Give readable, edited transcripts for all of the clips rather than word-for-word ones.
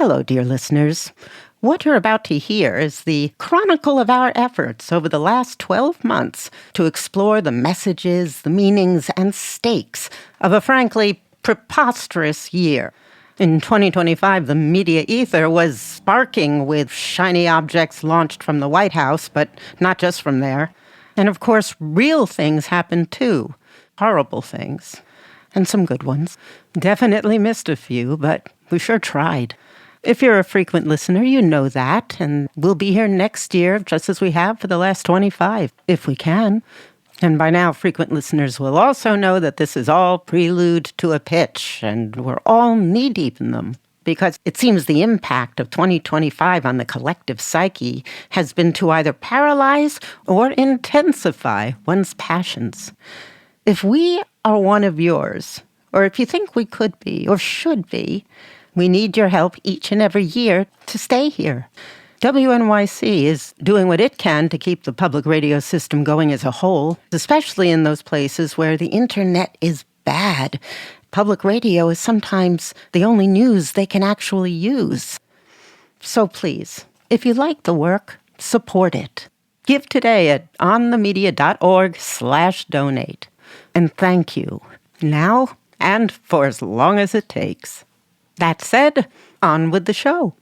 Hello, dear listeners. What you're about to hear is the chronicle of our efforts over the last 12 months to explore the messages, the meanings, and stakes of a frankly preposterous year. In 2025, the media ether was sparking with shiny objects launched from the White House, but not just from there. And of course, real things happened too. Horrible things. And some good ones. Definitely missed a few, but we sure tried. If you're a frequent listener, you know that, and we'll be here next year just as we have for the last 25, if we can. And by now, frequent listeners will also know that this is all prelude to a pitch, and we're all knee-deep in them, because it seems the impact of 2025 on the collective psyche has been to either paralyze or intensify one's passions. If we are one of yours, or if you think we could be or should be, we need your help each and every year to stay here. WNYC is doing what it can to keep the public radio system going as a whole, especially in those places where the internet is bad. Public radio is sometimes the only news they can actually use. So please, if you like the work, support it. Give today at onthemedia.org/donate. And thank you, now and for as long as it takes. That said, on with the show.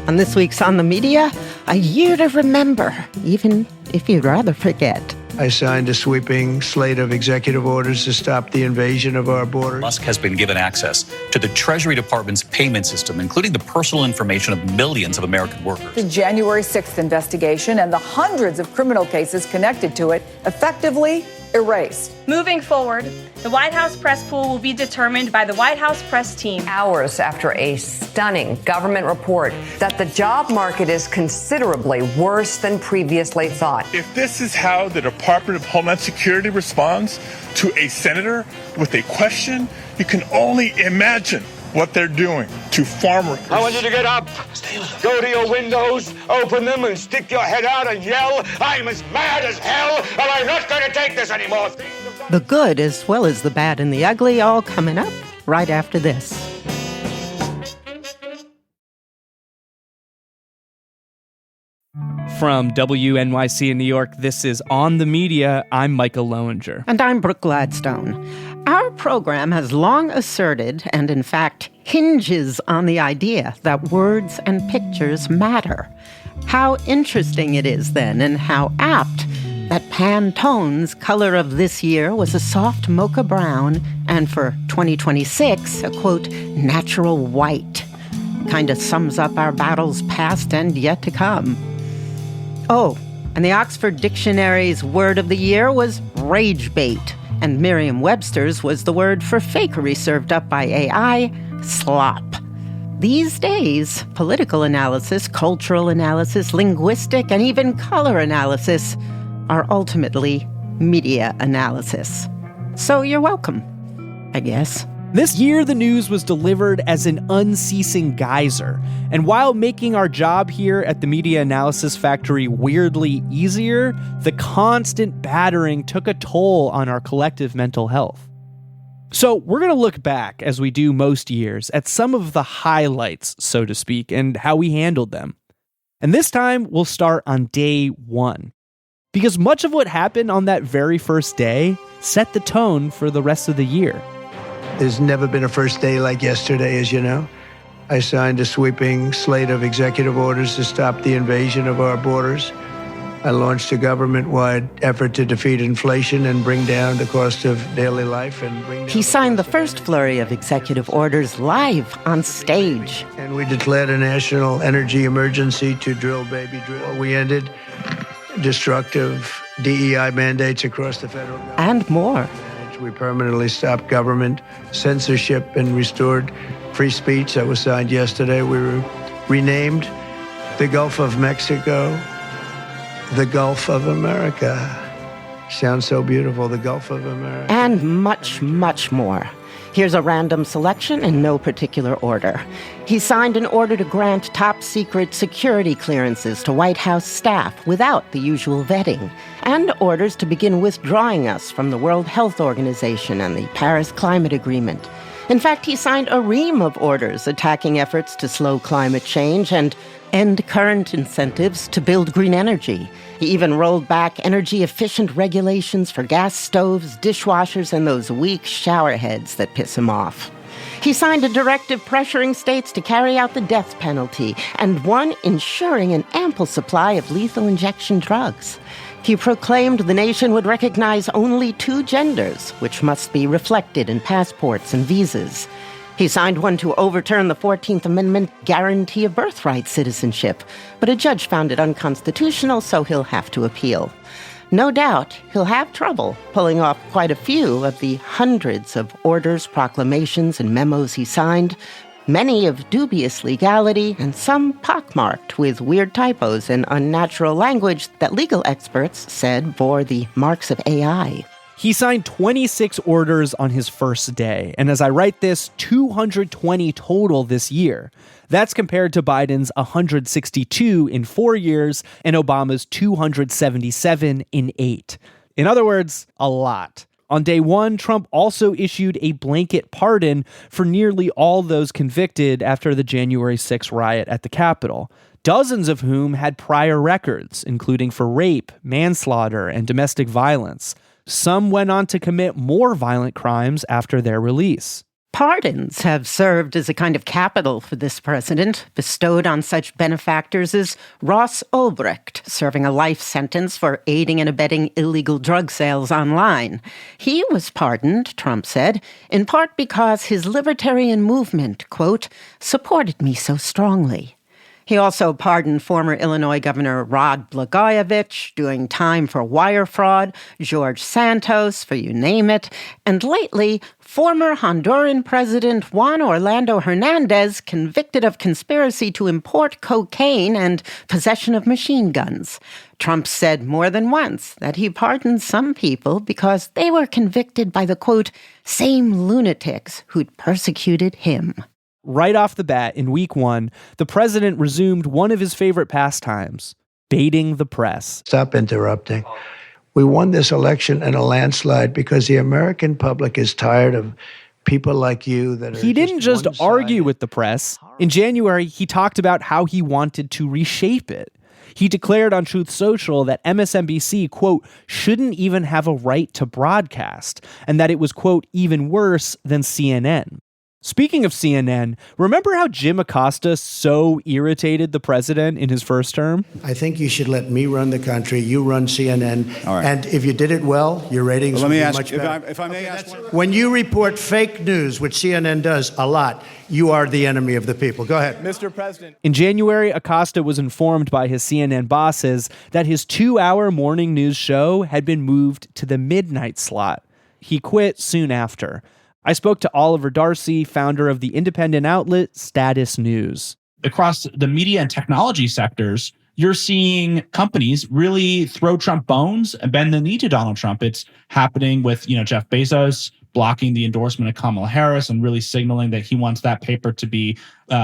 On this week's On the Media, a year to remember, even if you'd rather forget. I signed a sweeping slate of executive orders to stop the invasion of our borders. Musk has been given access to the Treasury Department's payment system, including the personal information of millions of American workers. The January 6th investigation and the hundreds of criminal cases connected to it effectively erased. Moving forward, the White House press pool will be determined by the White House press team. Hours after a stunning government report that the job market is considerably worse than previously thought. If this is how the Department of Homeland Security responds to a senator with a question, you can only imagine what they're doing to farm workers. I want you to get up, go to your windows, open them, and stick your head out and yell, "I'm as mad as hell, and I'm not going to take this anymore." The good as well as the bad and the ugly all coming up right after this. From WNYC in New York, this is On the Media. I'm Micah Lowinger. And I'm Brooke Gladstone. Our program has long asserted, and in fact hinges on the idea that words and pictures matter. How interesting it is then, and how apt, that Pantone's color of this year was a soft mocha brown, and for 2026, a, quote, natural white. Kind of sums up our battles past and yet to come. Oh, and the Oxford Dictionary's word of the year was rage bait, and Merriam-Webster's was the word for fakery served up by AI, slop. These days, political analysis, cultural analysis, linguistic, and even color analysis are ultimately media analysis. So you're welcome, I guess. This year, the news was delivered as an unceasing geyser. And while making our job here at the Media Analysis Factory weirdly easier, the constant battering took a toll on our collective mental health. So we're going to look back, as we do most years, at some of the highlights, so to speak, and how we handled them. And this time, we'll start on day one. Because much of what happened on that very first day set the tone for the rest of the year. There's never been a first day like yesterday, as you know. I signed a sweeping slate of executive orders to stop the invasion of our borders. I launched a government-wide effort to defeat inflation and bring down the cost of daily life. He signed the first flurry of executive orders live on stage. And we declared a national energy emergency to drill, baby, drill. We ended destructive DEI mandates across the federal government. And more. We permanently stopped government censorship and restored free speech. That was signed yesterday. We renamed the Gulf of Mexico the Gulf of America. Sounds so beautiful, the Gulf of America. And much, much more. Here's a random selection in no particular order. He signed an order to grant top-secret security clearances to White House staff without the usual vetting, and orders to begin withdrawing us from the World Health Organization and the Paris Climate Agreement. In fact, he signed a ream of orders attacking efforts to slow climate change and end current incentives to build green energy. He even rolled back energy-efficient regulations for gas stoves, dishwashers, and those weak shower heads that piss him off. He signed a directive pressuring states to carry out the death penalty, and one ensuring an ample supply of lethal injection drugs. He proclaimed the nation would recognize only 2 genders, which must be reflected in passports and visas. He signed one to overturn the 14th Amendment guarantee of birthright citizenship, but a judge found it unconstitutional, so he'll have to appeal. No doubt he'll have trouble pulling off quite a few of the hundreds of orders, proclamations, and memos he signed, many of dubious legality and some pockmarked with weird typos and unnatural language that legal experts said bore the marks of AI. He signed 26 orders on his first day, and as I write this, 220 total this year. That's compared to Biden's 162 in 4 years and Obama's 277 in 8. In other words, a lot. On day one, Trump also issued a blanket pardon for nearly all those convicted after the January 6 riot at the Capitol, dozens of whom had prior records, including for rape, manslaughter, and domestic violence. Some went on to commit more violent crimes after their release. Pardons have served as a kind of capital for this president, bestowed on such benefactors as Ross Ulbricht, serving a life sentence for aiding and abetting illegal drug sales online. He was pardoned, Trump said, in part because his libertarian movement, quote, supported me so strongly. He also pardoned former Illinois Governor Rod Blagojevich, doing time for wire fraud, George Santos, for you name it, and lately, former Honduran President Juan Orlando Hernandez, convicted of conspiracy to import cocaine and possession of machine guns. Trump said more than once that he pardoned some people because they were convicted by the, quote, same lunatics who'd persecuted him. Right off the bat, in week one, the president resumed one of his favorite pastimes, baiting the press. Stop interrupting. We won this election in a landslide because the American public is tired of people like you that are. He didn't just argue with the press. In January, he talked about how he wanted to reshape it. He declared on Truth Social that MSNBC, quote, shouldn't even have a right to broadcast, and that it was, quote, even worse than CNN. Speaking of CNN, remember how Jim Acosta so irritated the president in his first term? I think you should let me run the country. You run CNN. All right. And if you did it well, your ratings would be much better. If I may ask when you report fake news, which CNN does a lot, you are the enemy of the people. Go ahead. Mr. President. In January, Acosta was informed by his CNN bosses that his 2-hour morning news show had been moved to the midnight slot. He quit soon after. I spoke to Oliver Darcy, founder of the independent outlet Status News. Across the media and technology sectors, you're seeing companies really throw Trump bones and bend the knee to Donald Trump. It's happening with, Jeff Bezos blocking the endorsement of Kamala Harris and really signaling that he wants that paper to be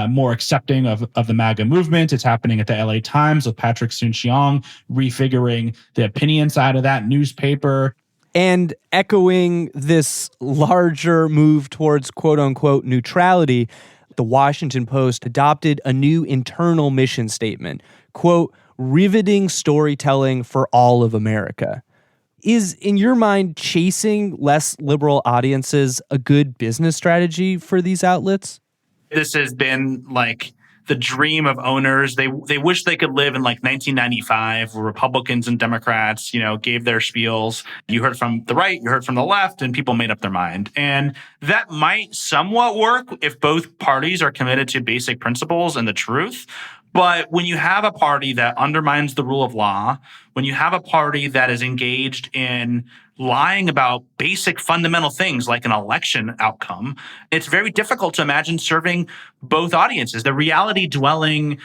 more accepting of the MAGA movement. It's happening at the LA Times with Patrick Soon-Shiong refiguring the opinion side of that newspaper. And echoing this larger move towards quote-unquote neutrality, the Washington Post adopted a new internal mission statement, quote, riveting storytelling for all of America. Is, in your mind, chasing less liberal audiences a good business strategy for these outlets? This has been like the dream of owners. They wish they could live in like 1995 where Republicans and Democrats, gave their spiels. You heard from the right, you heard from the left, and people made up their mind. And that might somewhat work if both parties are committed to basic principles and the truth. But when you have a party that undermines the rule of law, when you have a party that is engaged in lying about basic fundamental things like an election outcome, it's very difficult to imagine serving both audiences. The reality-dwelling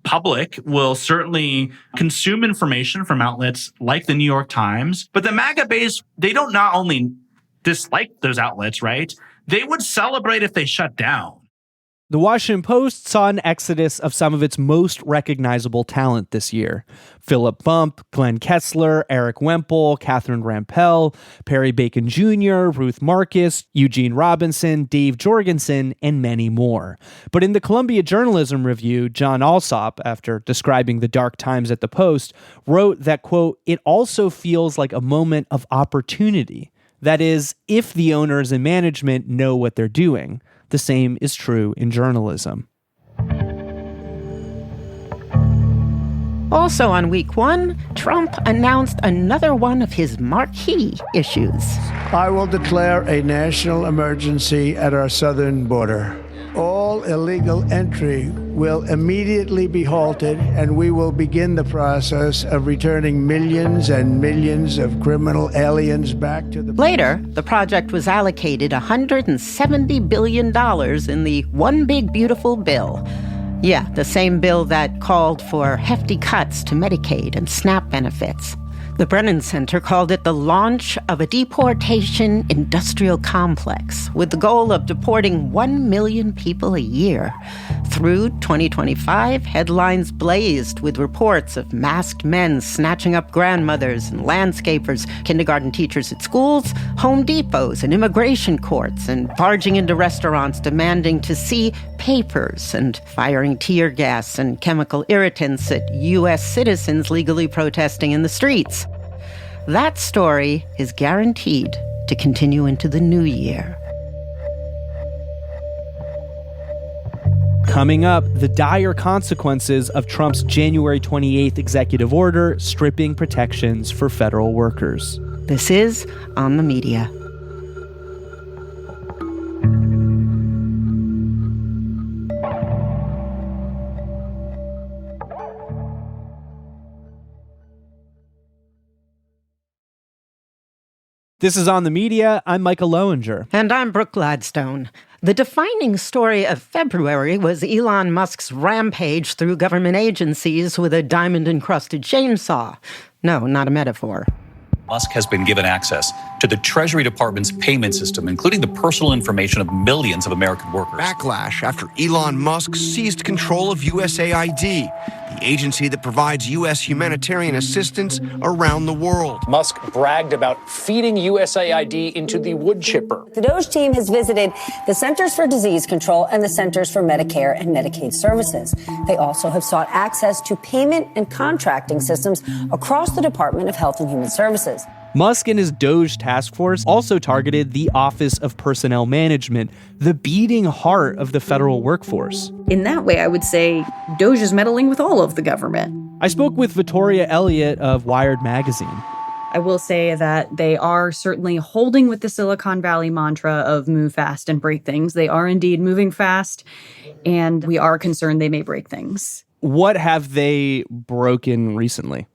public will certainly consume information from outlets like the New York Times, but the MAGA base, they don't not only dislike those outlets, right? They would celebrate if they shut down. The Washington Post saw an exodus of some of its most recognizable talent this year. Philip Bump, Glenn Kessler, Eric Wemple, Catherine Rampell, Perry Bacon Jr., Ruth Marcus, Eugene Robinson, Dave Jorgensen, and many more. But in the Columbia Journalism Review, John Alsop, after describing the dark times at the Post, wrote that, quote, "It also feels like a moment of opportunity. That is, if the owners and management know what they're doing. The same is true in journalism." Also on week one, Trump announced another one of his marquee issues. I will declare a national emergency at our southern border. All illegal entry will immediately be halted, and we will begin the process of returning millions and millions of criminal aliens back to the... Later, the project was allocated $170 billion in the One Big Beautiful Bill. Yeah, the same bill that called for hefty cuts to Medicaid and SNAP benefits. The Brennan Center called it the launch of a deportation industrial complex with the goal of deporting 1 million people a year. Through 2025, headlines blazed with reports of masked men snatching up grandmothers and landscapers, kindergarten teachers at schools, Home Depots and immigration courts, and barging into restaurants demanding to see papers and firing tear gas and chemical irritants at U.S. citizens legally protesting in the streets. That story is guaranteed to continue into the new year. Coming up, the dire consequences of Trump's January 28th executive order stripping protections for federal workers. This is On the Media. This is On the Media. I'm Micah Lowinger. And I'm Brooke Gladstone. The defining story of February was Elon Musk's rampage through government agencies with a diamond-encrusted chainsaw. No, not a metaphor. Musk has been given access to the Treasury Department's payment system, including the personal information of millions of American workers. Backlash after Elon Musk seized control of USAID, the agency that provides U.S. humanitarian assistance around the world. Musk bragged about feeding USAID into the wood chipper. The DOGE team has visited the Centers for Disease Control and the Centers for Medicare and Medicaid Services. They also have sought access to payment and contracting systems across the Department of Health and Human Services. Musk and his DOGE task force also targeted the Office of Personnel Management, the beating heart of the federal workforce. In that way, I would say DOGE is meddling with all of the government. I spoke with Victoria Elliott of Wired magazine. I will say that they are certainly holding with the Silicon Valley mantra of move fast and break things. They are indeed moving fast, and we are concerned they may break things. What have they broken recently?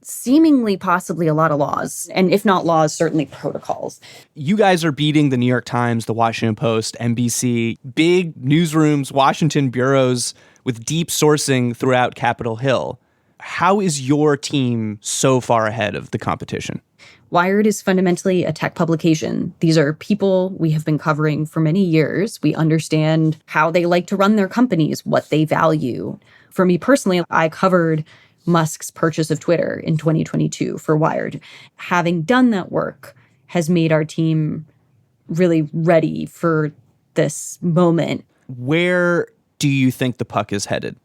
Seemingly possibly a lot of laws, and if not laws, certainly protocols. You guys are beating the New York Times, the Washington Post, NBC, big newsrooms, Washington bureaus with deep sourcing throughout Capitol Hill. How is your team so far ahead of the competition? Wired is fundamentally a tech publication. These are people we have been covering for many years. We understand how they like to run their companies, what they value. For me personally, I covered Musk's purchase of Twitter in 2022 for Wired. Having done that work has made our team really ready for this moment. Where do you think the puck is headed?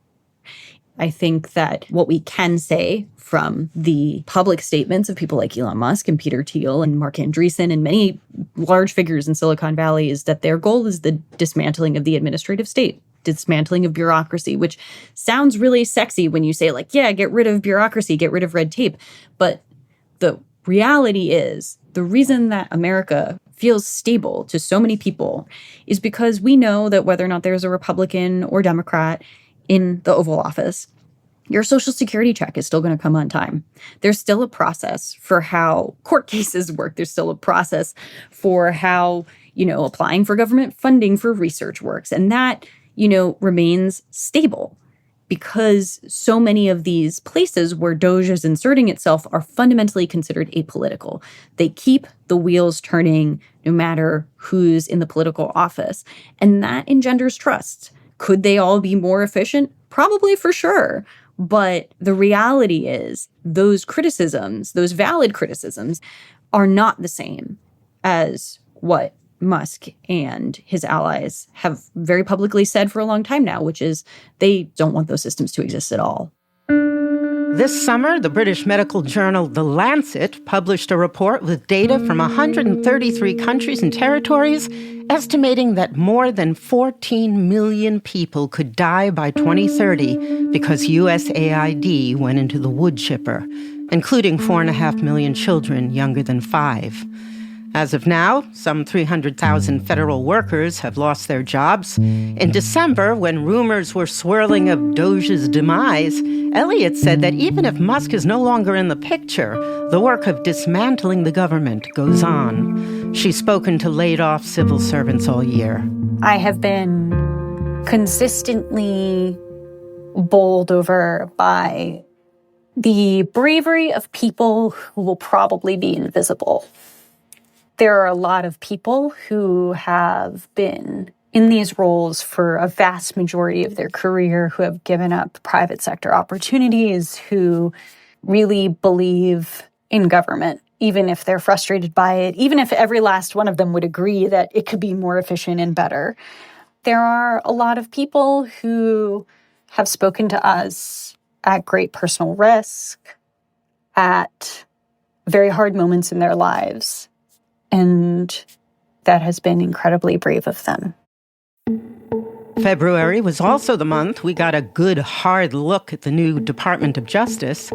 I think that what we can say from the public statements of people like Elon Musk and Peter Thiel and Mark Andreessen and many large figures in Silicon Valley is that their goal is the dismantling of the administrative state. Dismantling of bureaucracy, which sounds really sexy when you say, like, yeah, get rid of bureaucracy, get rid of red tape. But the reality is the reason that America feels stable to so many people is because we know that whether or not there's a Republican or Democrat in the Oval Office, your Social Security check is still going to come on time. There's still a process for how court cases work. There's still a process for how, applying for government funding for research works. And that remains stable because so many of these places where DOGE is inserting itself are fundamentally considered apolitical. They keep the wheels turning no matter who's in the political office. And that engenders trust. Could they all be more efficient? Probably, for sure. But the reality is those criticisms, those valid criticisms, are not the same as what Musk and his allies have very publicly said for a long time now, which is they don't want those systems to exist at all. This summer, the British medical journal The Lancet published a report with data from 133 countries and territories, estimating that more than 14 million people could die by 2030 because USAID went into the wood chipper, including 4.5 million children younger than 5. As of now, some 300,000 federal workers have lost their jobs. In December, when rumors were swirling of DOGE's demise, Elliott said that even if Musk is no longer in the picture, the work of dismantling the government goes on. She's spoken to laid-off civil servants all year. I have been consistently bowled over by the bravery of people who will probably be invisible. There are a lot of people who have been in these roles for a vast majority of their career, who have given up private sector opportunities, who really believe in government, even if they're frustrated by it, even if every last one of them would agree that it could be more efficient and better. There are a lot of people who have spoken to us at great personal risk, at very hard moments in their lives. And that has been incredibly brave of them. February was also the month we got a good hard look at the new Department of Justice.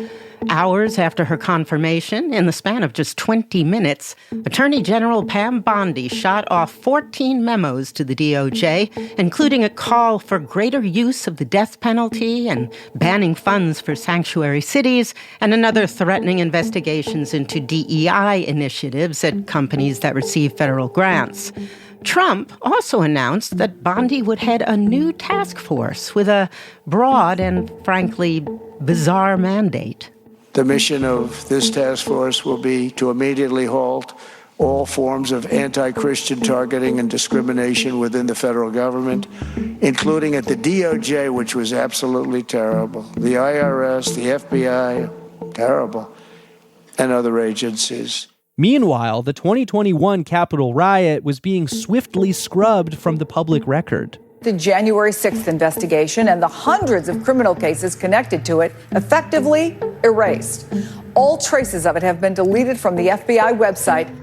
Hours after her confirmation, in the span of just 20 minutes, Attorney General Pam Bondi shot off 14 memos to the DOJ, including a call for greater use of the death penalty and banning funds for sanctuary cities, and another threatening investigations into DEI initiatives at companies that receive federal grants. Trump also announced that Bondi would head a new task force with a broad and, frankly, bizarre mandate. The mission of this task force will be to immediately halt all forms of anti-Christian targeting and discrimination within the federal government, including at the DOJ, which was absolutely terrible, the IRS, the FBI, terrible, and other agencies. Meanwhile, the 2021 Capitol riot was being swiftly scrubbed from the public record. The January 6th investigation and the hundreds of criminal cases connected to it effectively erased. All traces of it have been deleted from the FBI website.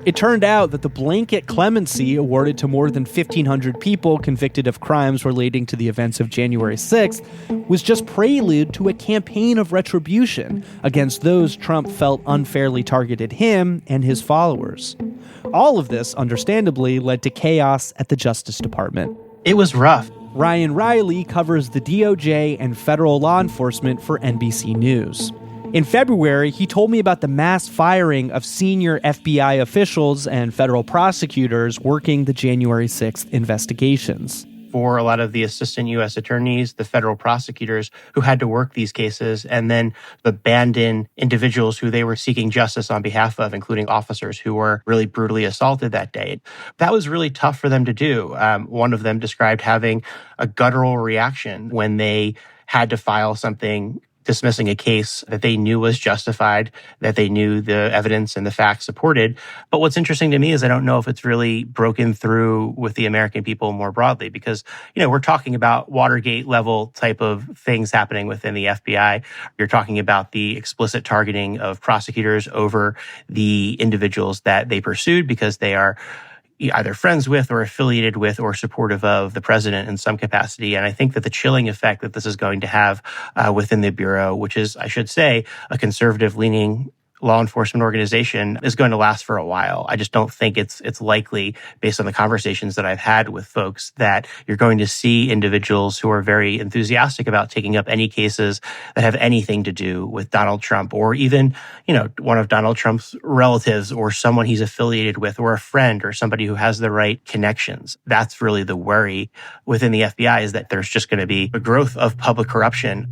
It turned out that the blanket clemency awarded to more than 1,500 people convicted of crimes relating to the events of January 6th was just prelude to a campaign of retribution against those Trump felt unfairly targeted him and his followers. All of this, understandably, led to chaos at the Justice Department. It was rough. Ryan Riley covers the DOJ and federal law enforcement for NBC News. In February, he told me about the mass firing of senior FBI officials and federal prosecutors working the January 6th investigations. For a lot of the assistant U.S. attorneys, the federal prosecutors who had to work these cases, and then the abandoned individuals who they were seeking justice on behalf of, including officers who were really brutally assaulted that day. That was really tough for them to do. One of them described having a guttural reaction when they had to file something dismissing a case that they knew was justified, that they knew the evidence and the facts supported. But what's interesting to me is I don't know if it's really broken through with the American people more broadly, because, we're talking about Watergate level type of things happening within the FBI. You're talking about the explicit targeting of prosecutors over the individuals that they pursued because they are either friends with or affiliated with or supportive of the president in some capacity. And I think that the chilling effect that this is going to have within the Bureau, which is, I should say, a conservative-leaning law enforcement organization, is going to last for a while. I just don't think it's likely, based on the conversations that I've had with folks, that you're going to see individuals who are very enthusiastic about taking up any cases that have anything to do with Donald Trump, or even, one of Donald Trump's relatives, or someone he's affiliated with, or a friend, or somebody who has the right connections. That's really the worry within the FBI, is that there's just going to be a growth of public corruption.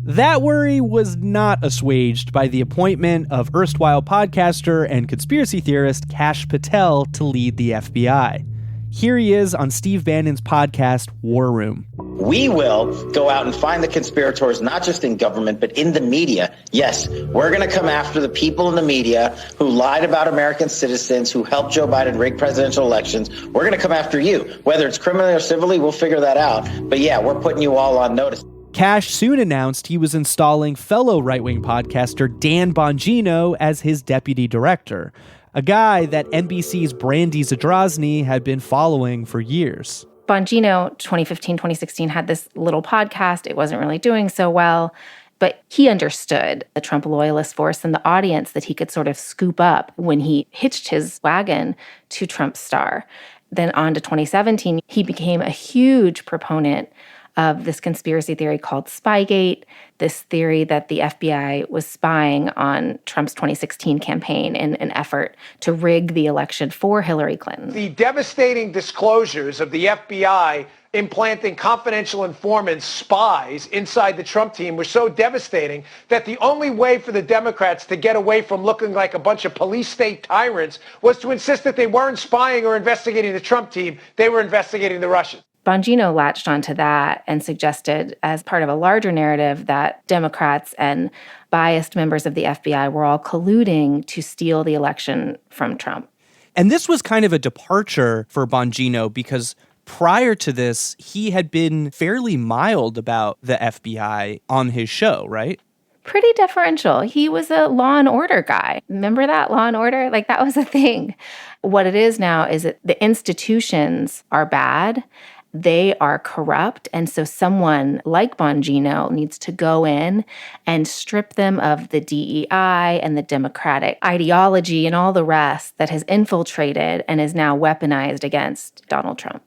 That worry was not assuaged by the appointment of erstwhile podcaster and conspiracy theorist Kash Patel to lead the FBI. Here he is on Steve Bannon's podcast, War Room. We will go out and find the conspirators, not just in government, but in the media. Yes, we're going to come after the people in the media who lied about American citizens, who helped Joe Biden rig presidential elections. We're going to come after you. Whether it's criminally or civilly, we'll figure that out. But yeah, we're putting you all on notice. Kash soon announced he was installing fellow right-wing podcaster Dan Bongino as his deputy director, a guy that NBC's Brandy Zadrozny had been following for years. Bongino, 2015, 2016, had this little podcast. It wasn't really doing so well, but he understood the Trump loyalist force and the audience that he could sort of scoop up when he hitched his wagon to Trump's star. Then on to 2017, he became a huge proponent of this conspiracy theory called Spygate, this theory that the FBI was spying on Trump's 2016 campaign in an effort to rig the election for Hillary Clinton. The devastating disclosures of the FBI implanting confidential informants, spies, inside the Trump team were so devastating that the only way for the Democrats to get away from looking like a bunch of police state tyrants was to insist that they weren't spying or investigating the Trump team, they were investigating the Russians. Bongino latched onto that and suggested, as part of a larger narrative, that Democrats and biased members of the FBI were all colluding to steal the election from Trump. And this was kind of a departure for Bongino because prior to this, he had been fairly mild about the FBI on his show, right? Pretty deferential. He was a Law and Order guy. Remember that, Law and Order? Like, that was a thing. What it is now is that the institutions are bad. They are corrupt, and so someone like Bongino needs to go in and strip them of the DEI and the Democratic ideology and all the rest that has infiltrated and is now weaponized against Donald Trump.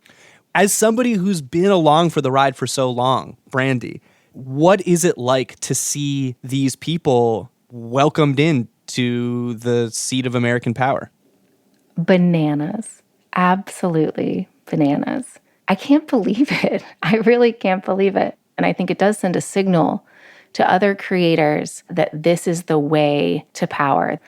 As somebody who's been along for the ride for so long, Brandy, what is it like to see these people welcomed in to the seat of American power? Bananas. Absolutely bananas. I can't believe it. I really can't believe it. And I think it does send a signal to other creators that this is the way to power.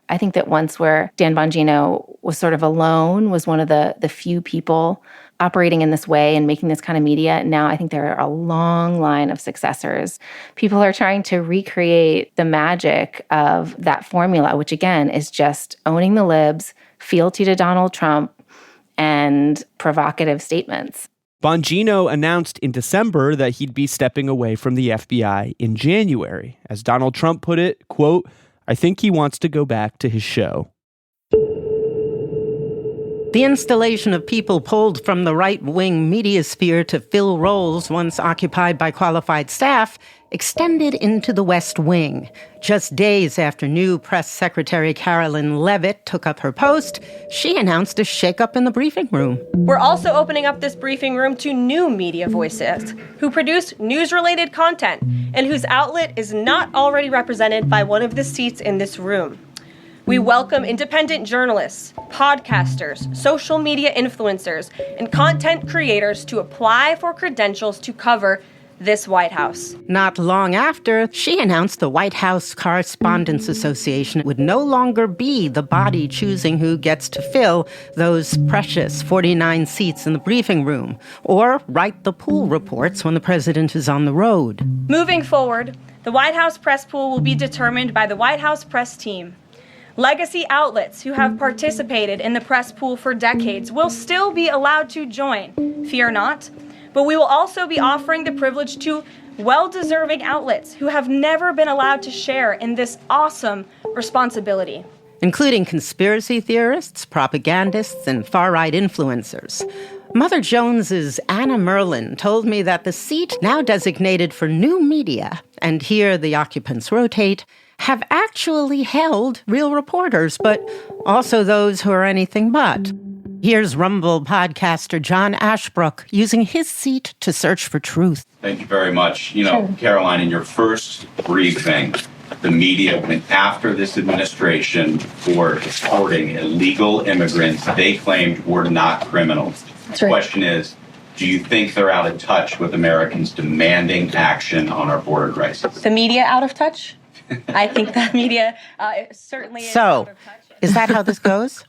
I think that once where Dan Bongino was sort of alone, was one of the few people operating in this way and making this kind of media, now I think there are a long line of successors. People are trying to recreate the magic of that formula, which again is just owning the libs, fealty to Donald Trump, and provocative statements. Bongino announced in December that he'd be stepping away from the FBI in January. As Donald Trump put it, quote, "I think he wants to go back to his show." The installation of people pulled from the right-wing media sphere to fill roles once occupied by qualified staff extended into the West Wing. Just days after new Press Secretary Carolyn Leavitt took up her post, she announced a shakeup in the briefing room. We're also opening up this briefing room to new media voices who produce news-related content and whose outlet is not already represented by one of the seats in this room. We welcome independent journalists, podcasters, social media influencers, and content creators to apply for credentials to cover this White House. Not long after, she announced the White House Correspondents Association would no longer be the body choosing who gets to fill those precious 49 seats in the briefing room, or write the pool reports when the president is on the road. Moving forward, the White House press pool will be determined by the White House press team. Legacy outlets who have participated in the press pool for decades will still be allowed to join, fear not, but we will also be offering the privilege to well-deserving outlets who have never been allowed to share in this awesome responsibility. Including conspiracy theorists, propagandists, and far-right influencers. Mother Jones's Anna Merlin told me that the seat now designated for new media, and here the occupants rotate, have actually held real reporters, but also those who are anything but. Here's Rumble podcaster John Ashbrook using his seat to search for truth. Thank you very much. Caroline, in your first briefing, the media went after this administration for deporting illegal immigrants they claimed were not criminals. The question is, do you think they're out of touch with Americans demanding action on our border crisis? The media out of touch? I think the media certainly is out of touch. Is that how this goes?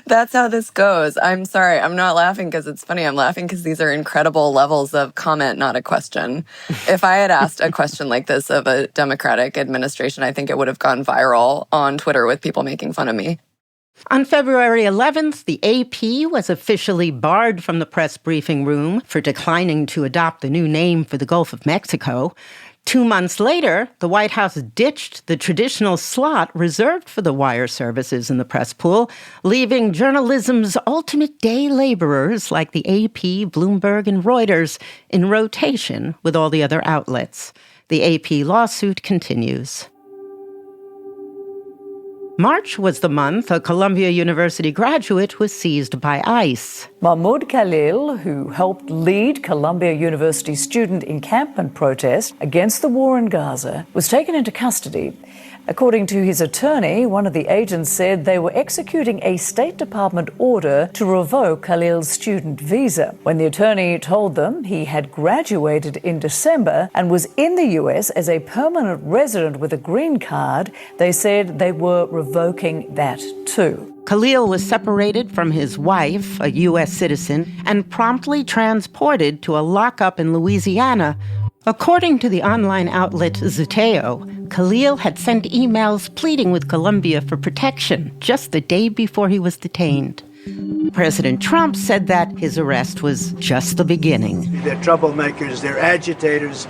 That's how this goes. I'm sorry. I'm not laughing because it's funny. I'm laughing because these are incredible levels of comment, not a question. If I had asked a question like this of a Democratic administration, I think it would have gone viral on Twitter with people making fun of me. On February 11th, the AP was officially barred from the press briefing room for declining to adopt the new name for the Gulf of Mexico. 2 months later, the White House ditched the traditional slot reserved for the wire services in the press pool, leaving journalism's ultimate day laborers like the AP, Bloomberg, and Reuters in rotation with all the other outlets. The AP lawsuit continues. March was the month a Columbia University graduate was seized by ICE. Mahmoud Khalil, who helped lead Columbia University student encampment protest against the war in Gaza, was taken into custody. According to his attorney, one of the agents said they were executing a State Department order to revoke Khalil's student visa. When the attorney told them he had graduated in December and was in the U.S. as a permanent resident with a green card, they said they were revoking that too. Khalil was separated from his wife, a U.S. citizen, and promptly transported to a lockup in Louisiana. According to the online outlet Zeteo, Khalil had sent emails pleading with Columbia for protection just the day before he was detained. President Trump said that his arrest was just the beginning. They're troublemakers, they're agitators.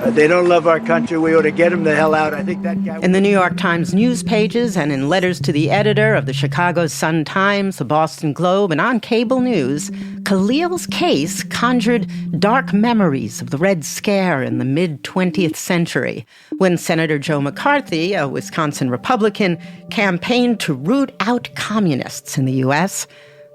They don't love our country. We ought to get them the hell out. I think that guy... In the New York Times news pages and in letters to the editor of the Chicago Sun-Times, the Boston Globe, and on cable news, Khalil's case conjured dark memories of the Red Scare in the mid-20th century, when Senator Joe McCarthy, a Wisconsin Republican, campaigned to root out communists in the U.S.,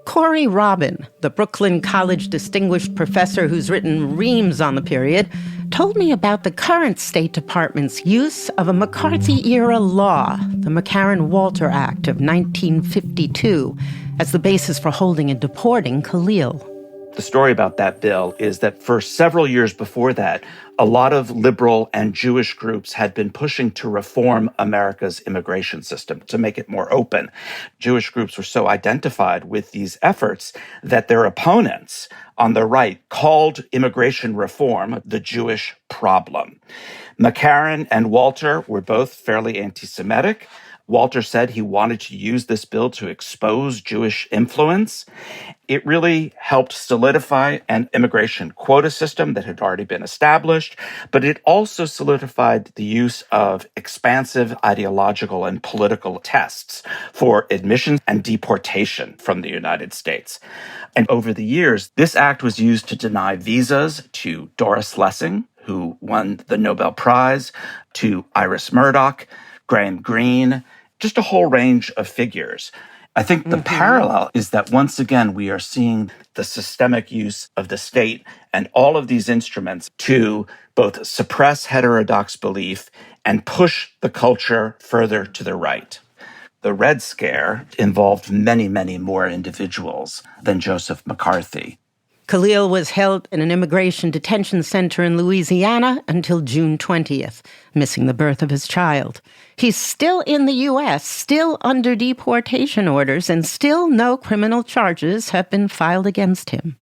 Corey Robin, the Brooklyn College distinguished professor who's written reams on the period, told me about the current State Department's use of a McCarthy-era law, the McCarran-Walter Act of 1952, as the basis for holding and deporting Khalil. The story about that bill is that for several years before that, a lot of liberal and Jewish groups had been pushing to reform America's immigration system, to make it more open. Jewish groups were so identified with these efforts that their opponents on the right called immigration reform the Jewish problem. McCarran and Walter were both fairly anti-Semitic. Walter said he wanted to use this bill to expose Jewish influence. It really helped solidify an immigration quota system that had already been established, but it also solidified the use of expansive ideological and political tests for admission and deportation from the United States. And over the years, this act was used to deny visas to Doris Lessing, who won the Nobel Prize, to Iris Murdoch, Graham Greene, just a whole range of figures. I think the parallel is that once again, we are seeing the systemic use of the state and all of these instruments to both suppress heterodox belief and push the culture further to the right. The Red Scare involved many, many more individuals than Joseph McCarthy. Khalil was held in an immigration detention center in Louisiana until June 20th, missing the birth of his child. He's still in the U.S., still under deportation orders, and still no criminal charges have been filed against him.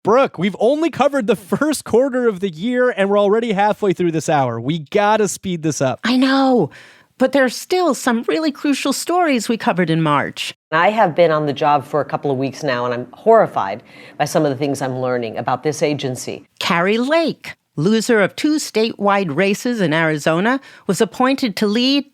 Brooke, we've only covered the first quarter of the year, and we're already halfway through this hour. We gotta speed this up. I know, but there's still some really crucial stories we covered in March. I have been on the job for a couple of weeks now, and I'm horrified by some of the things I'm learning about this agency. Carrie Lake, loser of 2 statewide races in Arizona, was appointed to lead,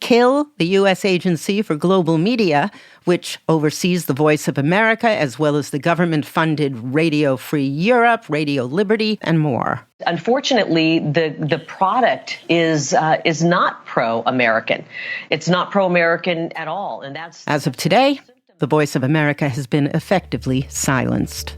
KILL, the U.S. Agency for Global Media, which oversees the Voice of America, as well as the government-funded Radio Free Europe, Radio Liberty, and more. Unfortunately, the product is not pro-American. It's not pro-American at all, and that's... As of today, the Voice of America has been effectively silenced.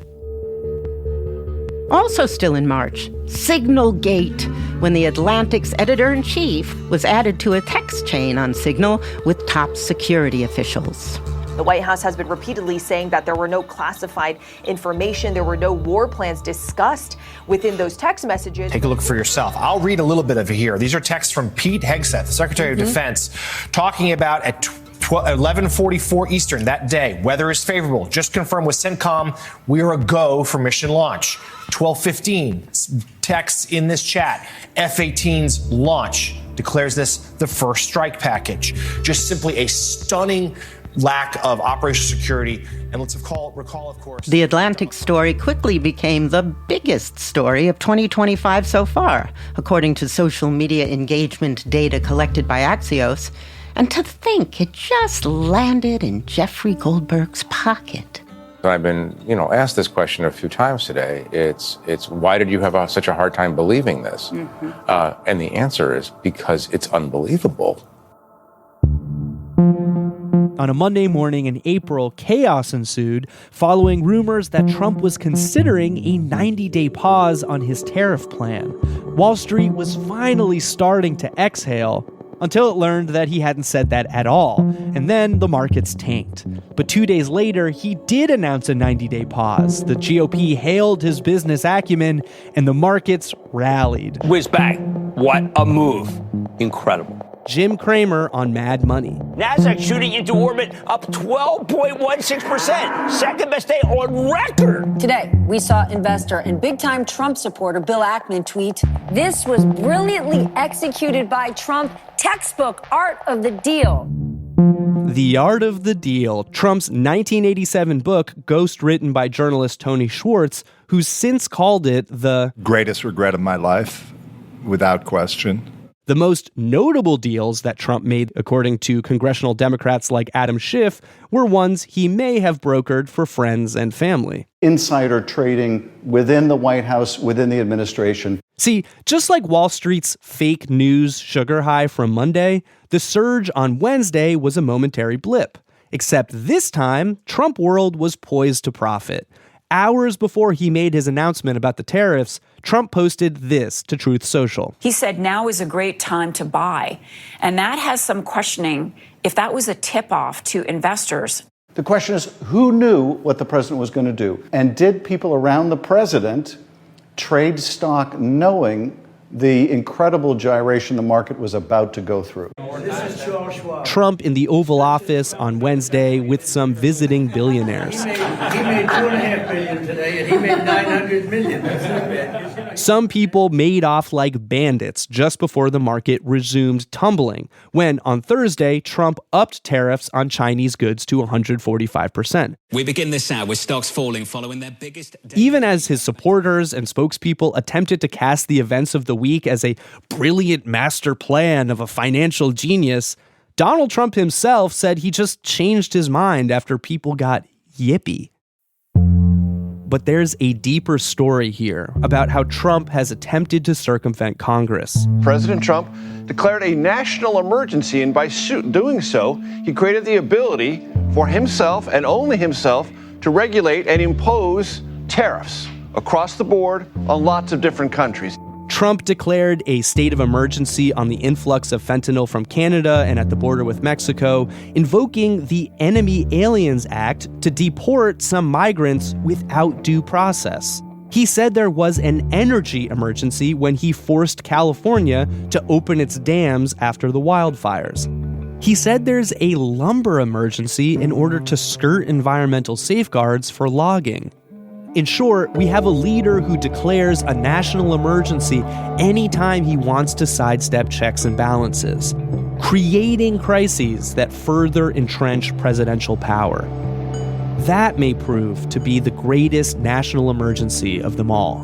Also still in March, Signalgate, when the Atlantic's editor-in-chief was added to a text chain on Signal with top security officials. The White House has been repeatedly saying that there were no classified information, there were no war plans discussed within those text messages. Take a look for yourself. I'll read a little bit of it here. These are texts from Pete Hegseth, the Secretary of Defense, talking about at 11:44 Eastern that day. Weather is favorable. Just confirmed with CENTCOM, we are a go for mission launch. 12:15 texts in this chat. F-18's launch declares this the first strike package. Just simply a stunning lack of operational security. And let's recall, of course, the Atlantic story quickly became the biggest story of 2025 so far, according to social media engagement data collected by Axios. And to think it just landed in Jeffrey Goldberg's pocket. I've been, asked this question a few times today. It's why did you have such a hard time believing this? Mm-hmm. And the answer is because it's unbelievable. On a Monday morning in April, chaos ensued following rumors that Trump was considering a 90-day pause on his tariff plan. Wall Street was finally starting to exhale until it learned that he hadn't said that at all, and then the markets tanked. But 2 days later, he did announce a 90-day pause. The GOP hailed his business acumen, and the markets rallied. Whiz bang. What a move. Incredible. Jim Cramer on Mad Money. NASDAQ shooting into orbit up 12.16%. Second best day on record. Today, we saw investor and big-time Trump supporter Bill Ackman tweet, "This was brilliantly executed by Trump. Textbook art of the deal." The Art of the Deal, Trump's 1987 book, ghost-written by journalist Tony Schwartz, who's since called it the greatest regret of my life, without question. The most notable deals that Trump made, according to congressional Democrats like Adam Schiff, were ones he may have brokered for friends and family. Insider trading within the White House, within the administration. See, just like Wall Street's fake news sugar high from Monday, the surge on Wednesday was a momentary blip. Except this time, Trump world was poised to profit. Hours before he made his announcement about the tariffs, Trump posted this to Truth Social. He said, "Now is a great time to buy." And that has some questioning if that was a tip-off to investors. The question is, who knew what the president was going to do? And did people around the president trade stock knowing the incredible gyration the market was about to go through? Trump in the Oval Office on Wednesday with some visiting billionaires. He made $2.5 billion today, and he made $900 million. That's not bad. Some people made off like bandits just before the market resumed tumbling, when on Thursday, Trump upped tariffs on Chinese goods to 145%. We begin this hour with stocks falling following their biggest... Even as his supporters and spokespeople attempted to cast the events of the week as a brilliant master plan of a financial genius, Donald Trump himself said he just changed his mind after people got yippy. But there's a deeper story here about how Trump has attempted to circumvent Congress. President Trump declared a national emergency, and by doing so, he created the ability for himself and only himself to regulate and impose tariffs across the board on lots of different countries. Trump declared a state of emergency on the influx of fentanyl from Canada and at the border with Mexico, invoking the Enemy Aliens Act to deport some migrants without due process. He said there was an energy emergency when he forced California to open its dams after the wildfires. He said there's a lumber emergency in order to skirt environmental safeguards for logging. In short, we have a leader who declares a national emergency anytime he wants to sidestep checks and balances, creating crises that further entrench presidential power. That may prove to be the greatest national emergency of them all.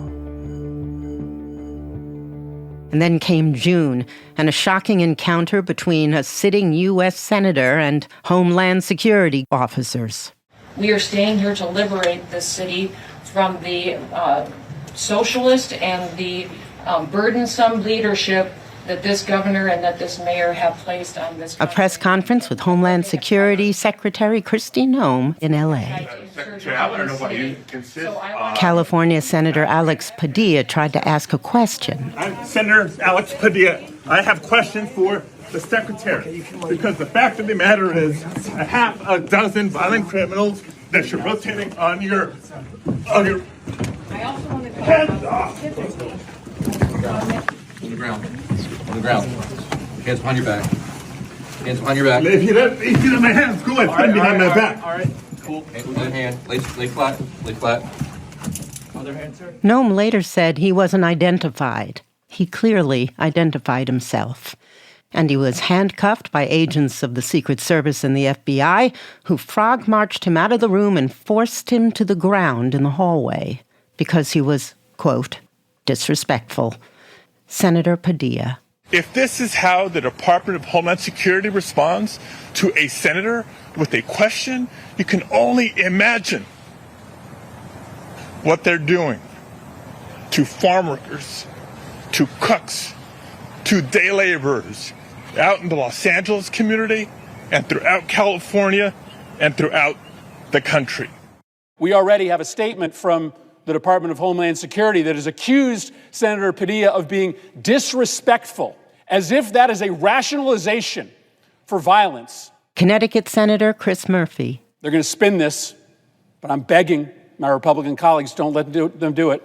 And then came June, and a shocking encounter between a sitting U.S. senator and Homeland Security officers. We are staying here to liberate this city from the socialist and the burdensome leadership that this governor and that this mayor have placed on this country. A press conference with Homeland Security Secretary Kristi Noem in L.A. Secretary, I want to know what you consist of. California Senator Alex Padilla tried to ask a question. I'm Senator Alex Padilla. I have questions for the secretary, because the fact of the matter is a half a dozen violent criminals that you're rotating on your hands off. On the ground. Hands behind your back. Hands behind your back. If you let my hands go, put them behind my back. All right, cool. One hand, lay flat, lay flat. Other hand, sir. Noam later said he wasn't identified. He clearly identified himself. And he was handcuffed by agents of the Secret Service and the FBI, who frog-marched him out of the room and forced him to the ground in the hallway because he was, quote, disrespectful. Senator Padilla. If this is how the Department of Homeland Security responds to a senator with a question, you can only imagine what they're doing to farm workers, to cooks, to day laborers out in the Los Angeles community and throughout California and throughout the country. We already have a statement from the Department of Homeland Security that has accused Senator Padilla of being disrespectful, as if that is a rationalization for violence. Connecticut Senator Chris Murphy. They're going to spin this, but I'm begging my Republican colleagues, don't let them do it.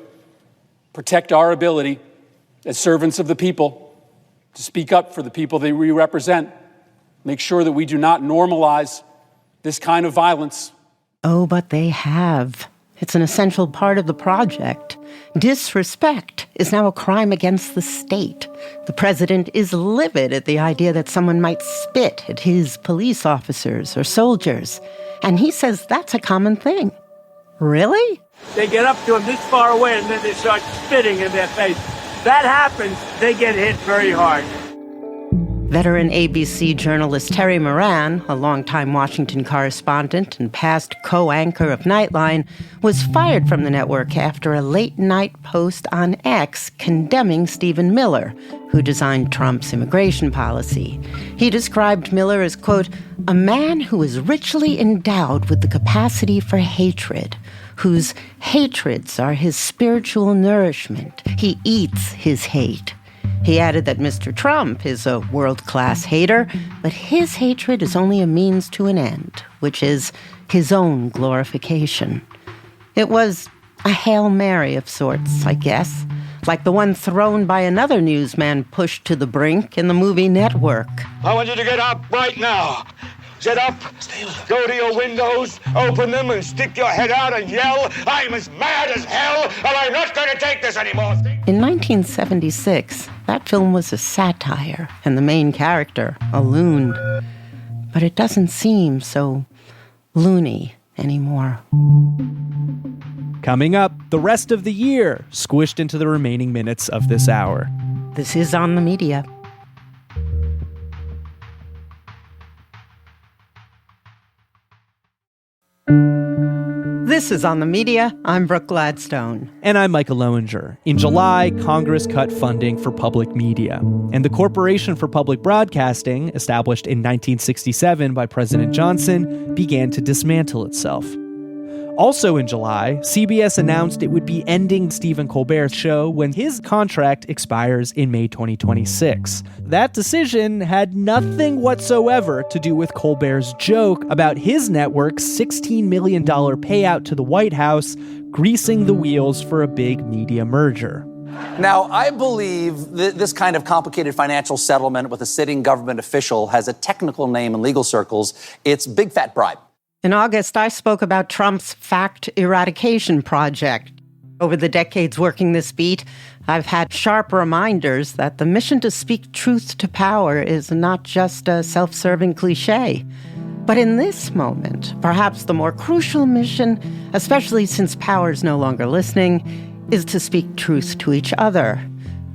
Protect our ability as servants of the people to speak up for the people that we represent. Make sure that we do not normalize this kind of violence. Oh, but they have. It's an essential part of the project. Disrespect is now a crime against the state. The president is livid at the idea that someone might spit at his police officers or soldiers. And he says that's a common thing. Really? They get up to him this far away and then they start spitting in their face. That happens, they get hit very hard. Veteran ABC journalist Terry Moran, a longtime Washington correspondent and past co-anchor of Nightline, was fired from the network after a late-night post on X condemning Stephen Miller, who designed Trump's immigration policy. He described Miller as, quote, a man who is richly endowed with the capacity for hatred, whose hatreds are his spiritual nourishment. He eats his hate. He added that Mr. Trump is a world-class hater, but his hatred is only a means to an end, which is his own glorification. It was a Hail Mary of sorts, I guess, like the one thrown by another newsman pushed to the brink in the movie Network. I want you to get up right now. Get up, go to your windows, open them, and stick your head out and yell, I'm as mad as hell, and I'm not going to take this anymore. In 1976, that film was a satire, and the main character, a loon. But it doesn't seem so loony anymore. Coming up, the rest of the year, squished into the remaining minutes of this hour. This is On the Media. This is On the Media. I'm Brooke Gladstone. And I'm Micah Lowinger. In July, Congress cut funding for public media. And the Corporation for Public Broadcasting, established in 1967 by President Johnson, began to dismantle itself. Also in July, CBS announced it would be ending Stephen Colbert's show when his contract expires in May 2026. That decision had nothing whatsoever to do with Colbert's joke about his network's $16 million payout to the White House, greasing the wheels for a big media merger. Now, I believe this kind of complicated financial settlement with a sitting government official has a technical name in legal circles. It's big fat bribe. In August, I spoke about Trump's fact eradication project. Over the decades working this beat, I've had sharp reminders that the mission to speak truth to power is not just a self-serving cliche. But in this moment, perhaps the more crucial mission, especially since power is no longer listening, is to speak truth to each other.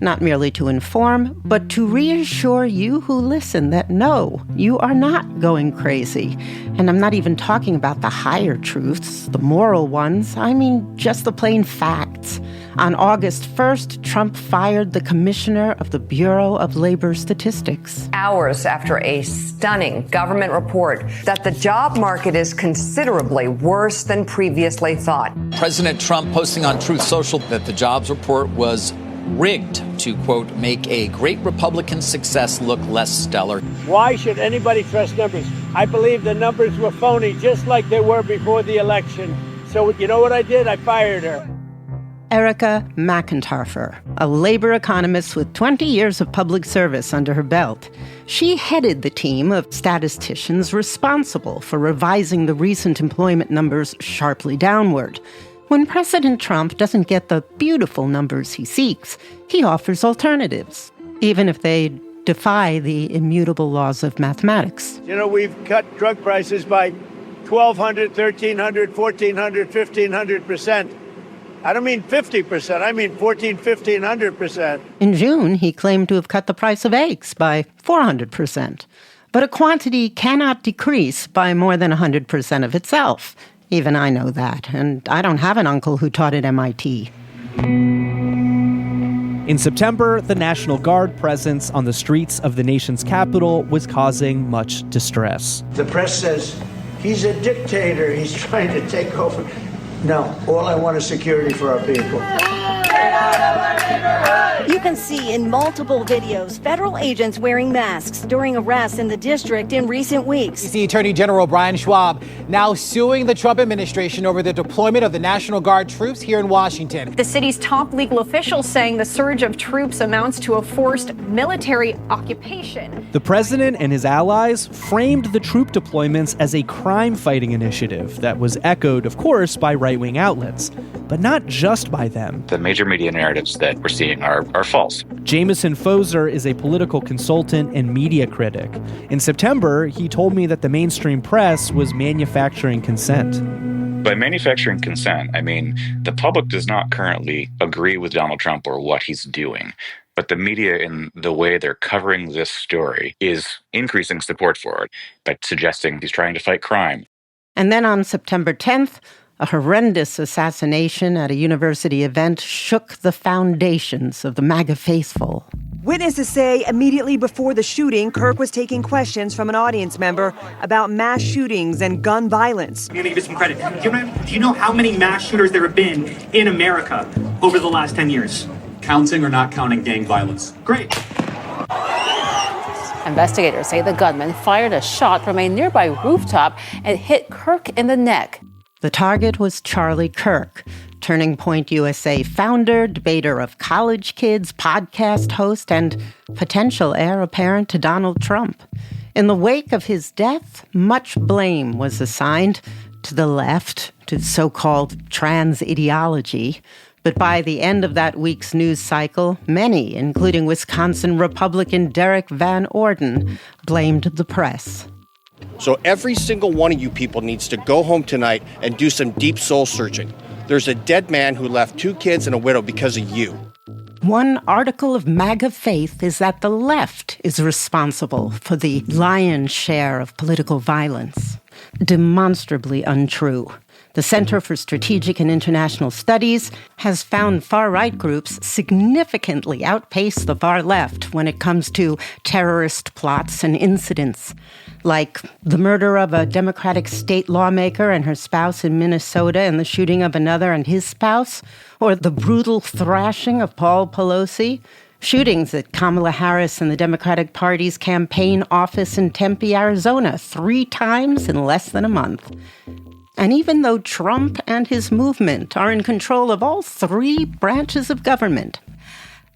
Not merely to inform, but to reassure you who listen that no, you are not going crazy. And I'm not even talking about the higher truths, the moral ones. I mean just the plain facts. On August 1st, Trump fired the commissioner of the Bureau of Labor Statistics. Hours after a stunning government report that the job market is considerably worse than previously thought. President Trump posting on Truth Social that the jobs report was rigged to, quote, make a great Republican success look less stellar. Why should anybody trust numbers? I believe the numbers were phony, just like they were before the election. So you know what I did? I fired her. Erica McIntyre, a labor economist with 20 years of public service under her belt. She headed the team of statisticians responsible for revising the recent employment numbers sharply downward. When President Trump doesn't get the beautiful numbers he seeks, he offers alternatives, even if they defy the immutable laws of mathematics. You know, we've cut drug prices by 1,200, 1,300, 1,400, 1,500%. I don't mean 50%, I mean 1,500%. In June, he claimed to have cut the price of eggs by 400%. But a quantity cannot decrease by more than 100% of itself. Even I know that, and I don't have an uncle who taught at MIT. In September, the National Guard presence on the streets of the nation's capital was causing much distress. The press says he's a dictator, he's trying to take over. No, all I want is security for our people. You can see in multiple videos federal agents wearing masks during arrests in the district in recent weeks. The Attorney General Brian Schwab now suing the Trump administration over the deployment of the National Guard troops here in Washington. The city's top legal officials saying the surge of troops amounts to a forced military occupation. The president and his allies framed the troop deployments as a crime-fighting initiative that was echoed, of course, by right-wing outlets, but not just by them. The major media narratives that we're seeing are false. Jameson Foser is a political consultant and media critic. In September, he told me that the mainstream press was manufacturing consent. By manufacturing consent, I mean the public does not currently agree with Donald Trump or what he's doing. But the media, in the way they're covering this story, is increasing support for it by suggesting he's trying to fight crime. And then on September 10th, a horrendous assassination at a university event shook the foundations of the MAGA faithful. Witnesses say immediately before the shooting, Kirk was taking questions from an audience member about mass shootings and gun violence. I'm going to give you some credit. Do you know how many mass shooters there have been in America over the last 10 years? Counting or not counting gang violence? Great. Investigators say the gunman fired a shot from a nearby rooftop and hit Kirk in the neck. The target was Charlie Kirk, Turning Point USA founder, debater of college kids, podcast host, and potential heir apparent to Donald Trump. In the wake of his death, much blame was assigned to the left, to so-called trans ideology. But by the end of that week's news cycle, many, including Wisconsin Republican Derek Van Orden, blamed the press. So every single one of you people needs to go home tonight and do some deep soul searching. There's a dead man who left 2 kids and a widow because of you. One article of MAGA faith is that the left is responsible for the lion's share of political violence. Demonstrably untrue. The Center for Strategic and International Studies has found far-right groups significantly outpace the far left when it comes to terrorist plots and incidents, like the murder of a Democratic state lawmaker and her spouse in Minnesota and the shooting of another and his spouse, or the brutal thrashing of Paul Pelosi, shootings at Kamala Harris and the Democratic Party's campaign office in Tempe, Arizona, 3 times in less than a month. And even though Trump and his movement are in control of all 3 branches of government,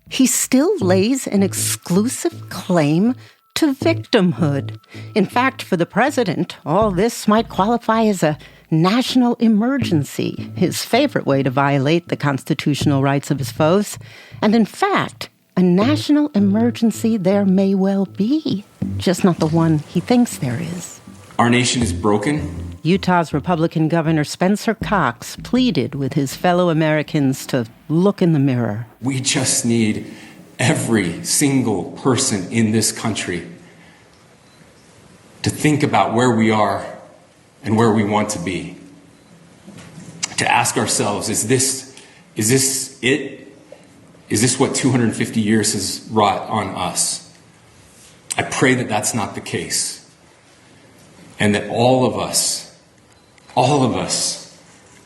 he still lays an exclusive claim to victimhood. In fact, for the president, all this might qualify as a national emergency, his favorite way to violate the constitutional rights of his foes. And in fact, a national emergency there may well be, just not the one he thinks there is. Our nation is broken. Utah's Republican Governor Spencer Cox pleaded with his fellow Americans to look in the mirror. We just need every single person in this country to think about where we are and where we want to be. To ask ourselves, is this it? Is this what 250 years has wrought on us? I pray that that's not the case. And that all of us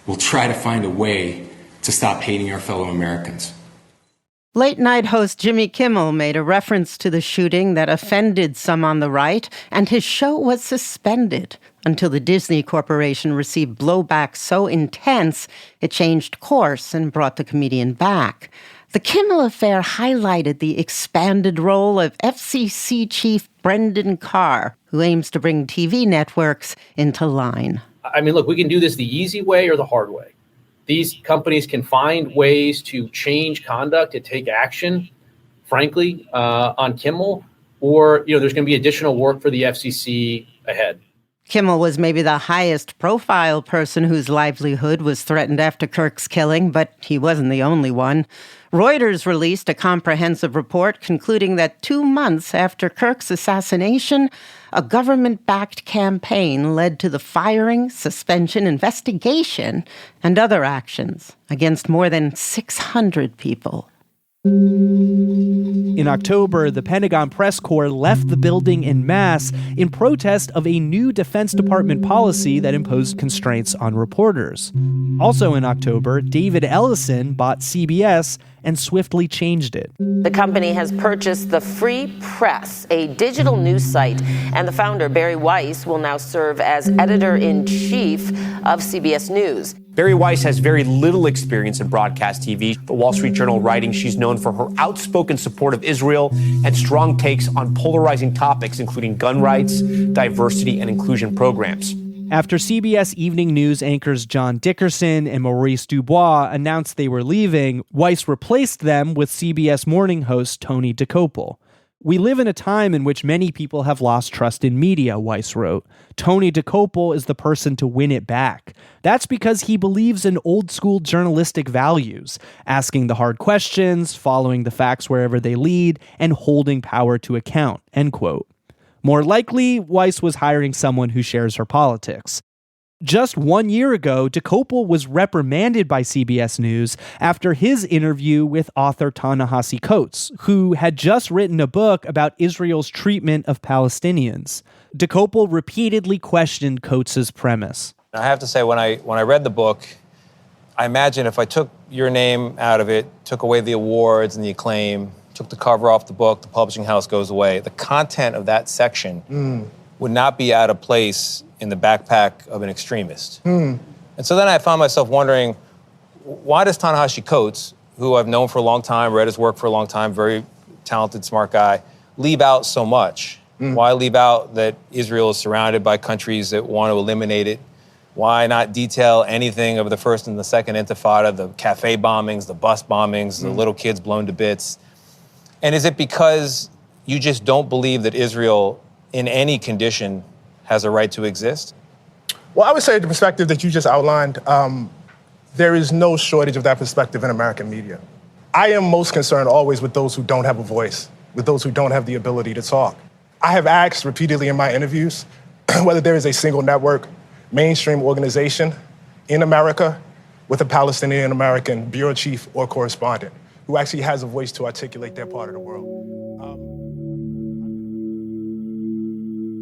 will try to find a way to stop hating our fellow Americans. Late-night host Jimmy Kimmel made a reference to the shooting that offended some on the right, and his show was suspended until the Disney Corporation received blowback so intense it changed course and brought the comedian back. The Kimmel affair highlighted the expanded role of FCC Chief Brendan Carr, who aims to bring TV networks into line. I mean, look, we can do this the easy way or the hard way. These companies can find ways to change conduct, to take action, frankly, on Kimmel, or, there's going to be additional work for the FCC ahead. Kimmel was maybe the highest profile person whose livelihood was threatened after Kirk's killing, but he wasn't the only one. Reuters released a comprehensive report concluding that 2 months after Kirk's assassination, a government-backed campaign led to the firing, suspension, investigation, and other actions against more than 600 people. In October, the Pentagon press corps left the building en masse in protest of a new Defense Department policy that imposed constraints on reporters. Also in October, David Ellison bought CBS and swiftly changed it. The company has purchased the Free Press, a digital news site, and the founder, Barry Weiss, will now serve as editor-in-chief of CBS News. Barry Weiss has very little experience in broadcast TV. The Wall Street Journal writing, she's known for her outspoken support of Israel and strong takes on polarizing topics, including gun rights, diversity, and inclusion programs. After CBS Evening News anchors John Dickerson and Maurice Dubois announced they were leaving, Weiss replaced them with CBS morning host Tony DeCopel. We live in a time in which many people have lost trust in media, Weiss wrote. Tony DeCopel is the person to win it back. That's because he believes in old-school journalistic values, asking the hard questions, following the facts wherever they lead, and holding power to account, end quote. More likely, Weiss was hiring someone who shares her politics. Just 1 year ago, DeCopel was reprimanded by CBS News after his interview with author Ta-Nehisi Coates, who had just written a book about Israel's treatment of Palestinians. DeCopel repeatedly questioned Coates' premise. I have to say, when I read the book, I imagine if I took your name out of it, took away the awards and the acclaim, took the cover off the book, the publishing house goes away, the content of that section would not be out of place in the backpack of an extremist. And so then I found myself wondering, why does Ta-Nehisi Coates, who I've known for a long time, read his work for a long time, very talented, smart guy, leave out so much? Why leave out that Israel is surrounded by countries that want to eliminate it? Why not detail anything of the first and the second intifada, the cafe bombings, the bus bombings, the little kids blown to bits? And is it because you just don't believe that Israel, in any condition, has a right to exist? Well, I would say the perspective that you just outlined, there is no shortage of that perspective in American media. I am most concerned always with those who don't have a voice, with those who don't have the ability to talk. I have asked repeatedly in my interviews whether there is a single network, mainstream organization in America with a Palestinian American bureau chief or correspondent who actually has a voice to articulate their part of the world.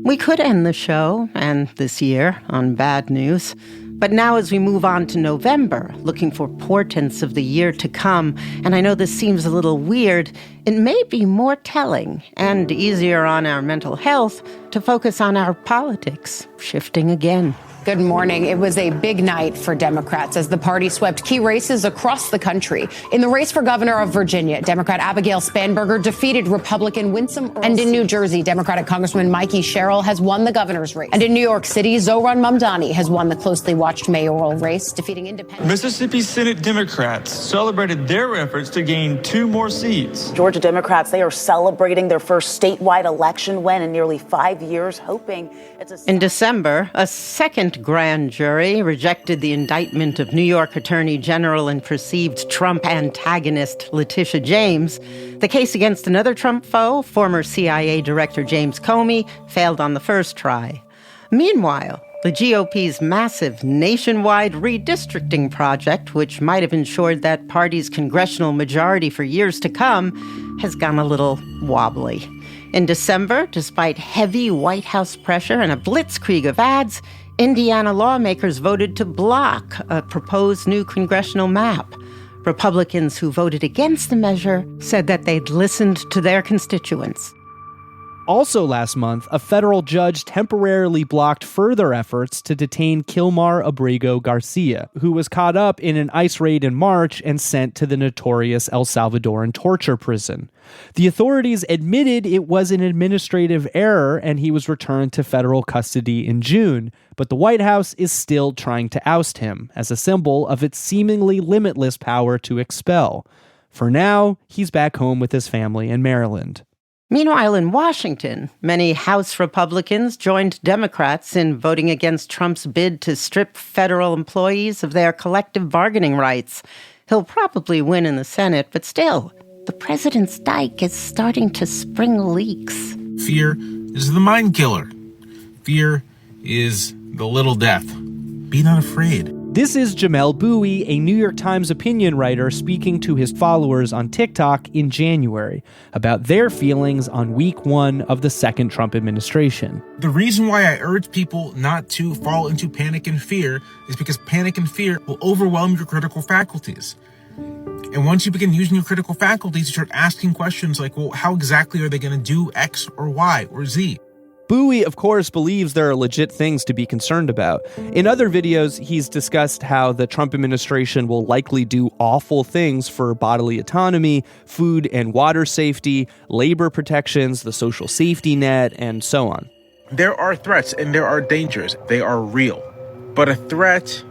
We could end the show, and this year, on bad news. But now as we move on to November, looking for portents of the year to come, and I know this seems a little weird, it may be more telling and easier on our mental health to focus on our politics shifting again. Good morning. It was a big night for Democrats as the party swept key races across the country. In the race for governor of Virginia, Democrat Abigail Spanberger defeated Republican Winsome Earle. And in New Jersey, Democratic Congressman Mikey Sherrill has won the governor's race. And in New York City, Zohran Mamdani has won the closely watched mayoral race, defeating independent. Mississippi Senate Democrats celebrated their efforts to gain 2 more seats. Georgia Democrats, they are celebrating their first statewide election win in nearly 5 years, hoping it's a... In December, a second grand jury rejected the indictment of New York Attorney General and perceived Trump antagonist Letitia James. The case against another Trump foe, former CIA Director James Comey, failed on the first try. Meanwhile, the GOP's massive nationwide redistricting project, which might have ensured that party's congressional majority for years to come, has gone a little wobbly. In December, despite heavy White House pressure and a blitzkrieg of ads, Indiana lawmakers voted to block a proposed new congressional map. Republicans who voted against the measure said that they'd listened to their constituents. Also last month, a federal judge temporarily blocked further efforts to detain Kilmar Abrego Garcia, who was caught up in an ICE raid in March and sent to the notorious El Salvadoran torture prison. The authorities admitted it was an administrative error and he was returned to federal custody in June, but the White House is still trying to oust him as a symbol of its seemingly limitless power to expel. For now, he's back home with his family in Maryland. Meanwhile, in Washington, many House Republicans joined Democrats in voting against Trump's bid to strip federal employees of their collective bargaining rights. He'll probably win in the Senate, but still, the president's dike is starting to spring leaks. Fear is the mind killer. Fear is the little death. Be not afraid. This is Jamel Bowie, a New York Times opinion writer, speaking to his followers on TikTok in January about their feelings on week one of the second Trump administration. The reason why I urge people not to fall into panic and fear is because panic and fear will overwhelm your critical faculties. And once you begin using your critical faculties, you start asking questions like, well, how exactly are they going to do X or Y or Z? Bowie, of course, believes there are legit things to be concerned about. In other videos, he's discussed how the Trump administration will likely do awful things for bodily autonomy, food and water safety, labor protections, the social safety net, and so on. There are threats and there are dangers. They are real. But a threat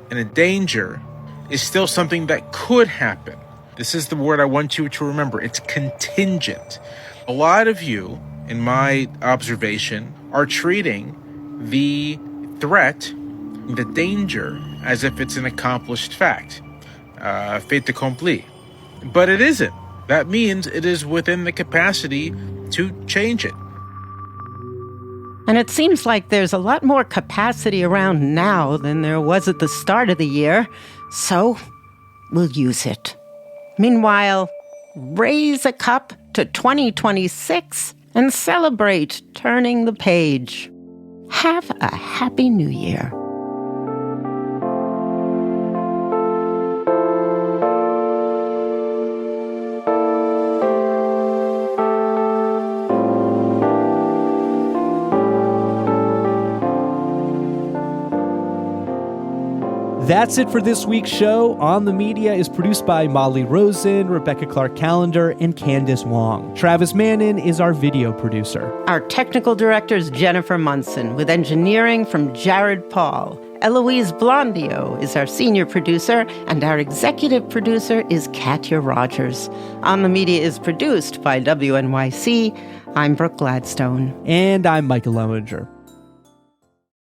and a danger is still something that could happen. This is the word I want you to remember. It's contingent. A lot of you, in my observation, are treating the threat, the danger, as if it's an accomplished fact, fait accompli. But it isn't. That means it is within the capacity to change it. And it seems like there's a lot more capacity around now than there was at the start of the year, so we'll use it. Meanwhile, raise a cup to 2026 and celebrate turning the page. Have a happy new year. That's it for this week's show. On the Media is produced by Molly Rosen, Rebecca Clark-Callender, and Candace Wong. Travis Mannin is our video producer. Our technical director is Jennifer Munson, with engineering from Jared Paul. Eloise Blondio is our senior producer, and our executive producer is Katya Rogers. On the Media is produced by WNYC. I'm Brooke Gladstone. And I'm Michael Lowinger.